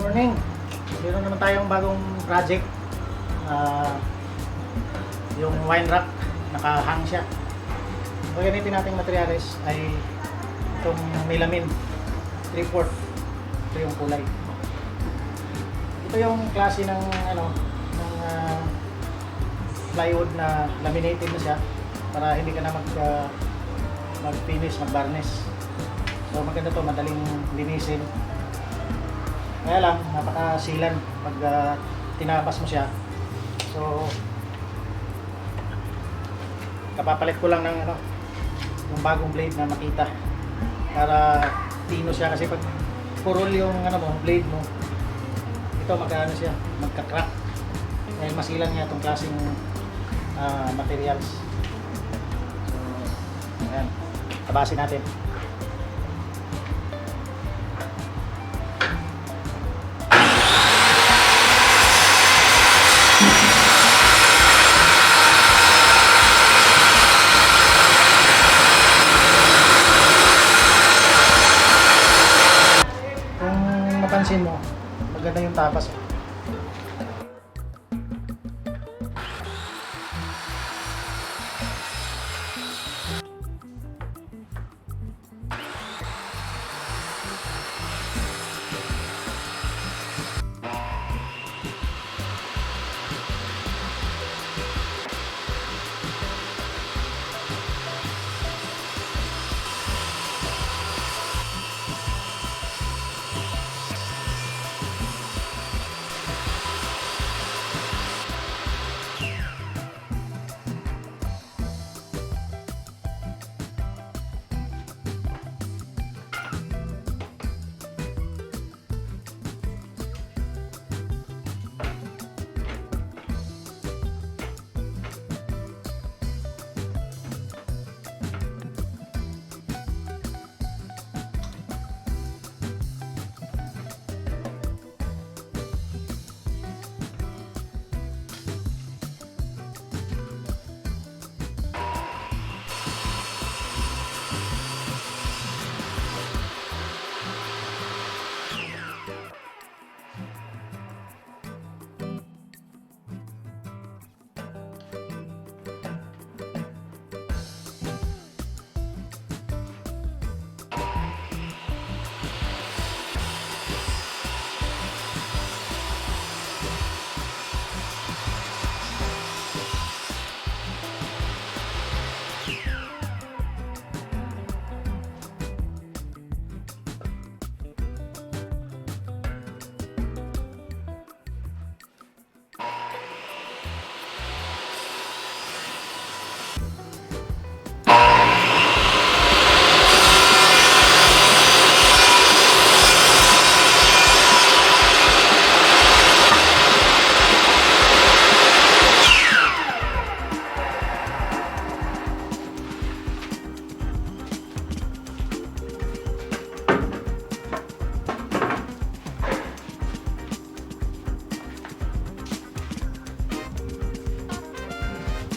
Morning! Meron naman tayong bagong project. Yung wine rack, nakahang siya. So, gamitin nating materials ay itong melamine 3/4. Ito yung kulay. Ito yung klase ng plywood na laminated na siya para hindi ka na mag-finish, mag-varnish. So maganda to, madaling linisin. Kaya lang, napakasilan pag tinabas mo siya. So kapapalit ko lang ng yung bagong blade na makita para tino siya, kasi pag purol yung blade mo, ito siya, magka-crack dahil masilan niya itong klaseng materials. So ayan, tabasin natin. Mapansin mo, maganda yung tapas.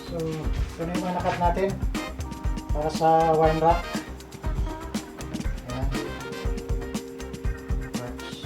So, ito na yung mga nakat natin para sa wine rack. Ayan. Works.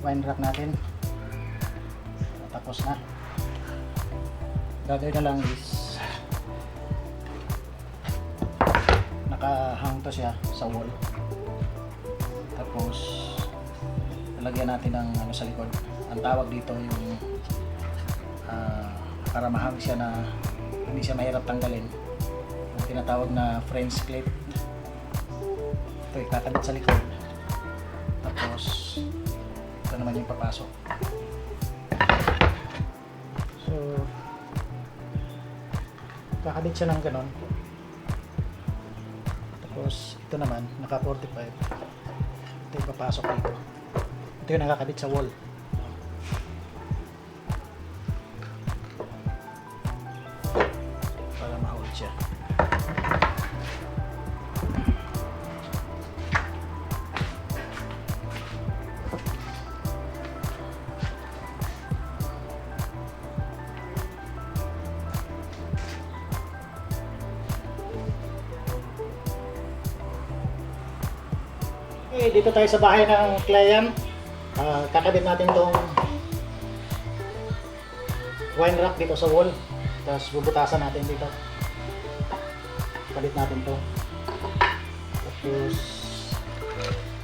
wine rack natin. Tapos na. Gagawin na lang is nakahang to siya sa wall. Tapos lalagyan natin ng ano sa likod. Ang tawag dito yung para mahang siya na hindi siya mahirap tanggalin. Yung tinatawag na French clip. Ito ikakabit sa likod. Tapos ito naman yung papasok. So kakabit siya ng ganon. Tapos ito naman naka 45. Ito yung papasok dito. Ito yung nakakabit sa wall. Para ma-hold siya. Okay, dito tayo sa bahay ng client. Kakabit natin tong wine rack dito sa wall. Tapos bubutasan natin dito. Kabit natin to. Tapos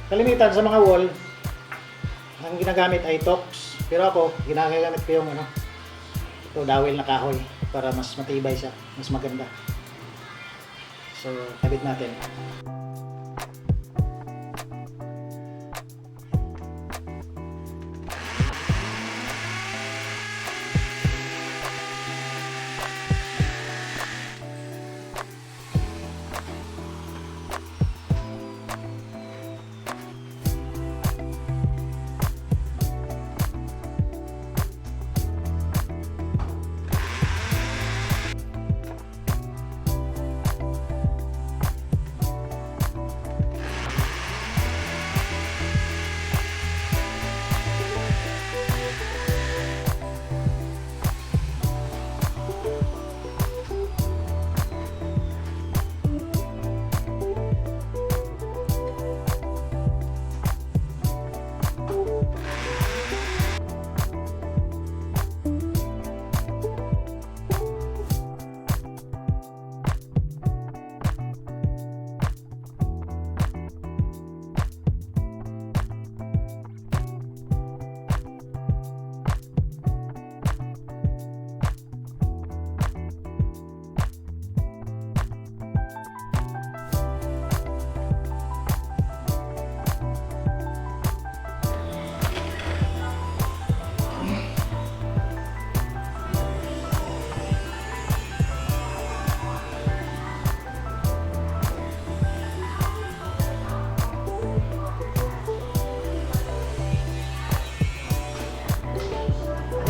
kalimitan sa mga wall ang ginagamit ay tox. Pero ako ginagamit ko yung ito dawil na kahoy para mas matibay siya, mas maganda. So kabit natin.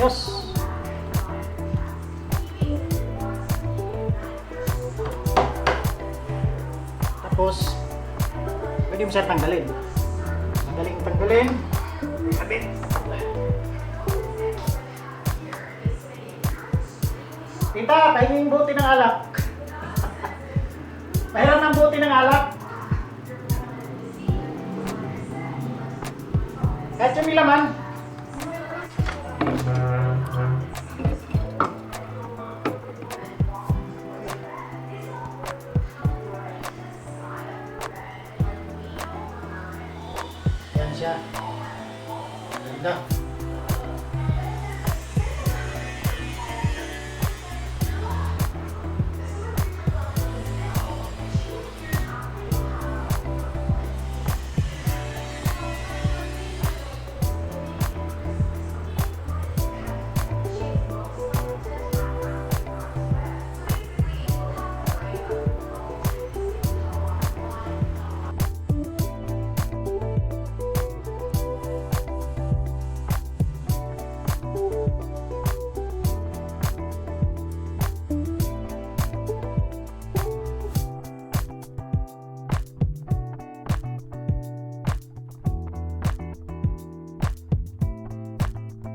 Ayos. Tapos pwede mo siya tanggalin. Madaling tanggalin. Kabit. Tita, pahinging buti ng alak. Pahiram ng buti ng alak. Kahit yung laman. Yan siya. Ganda.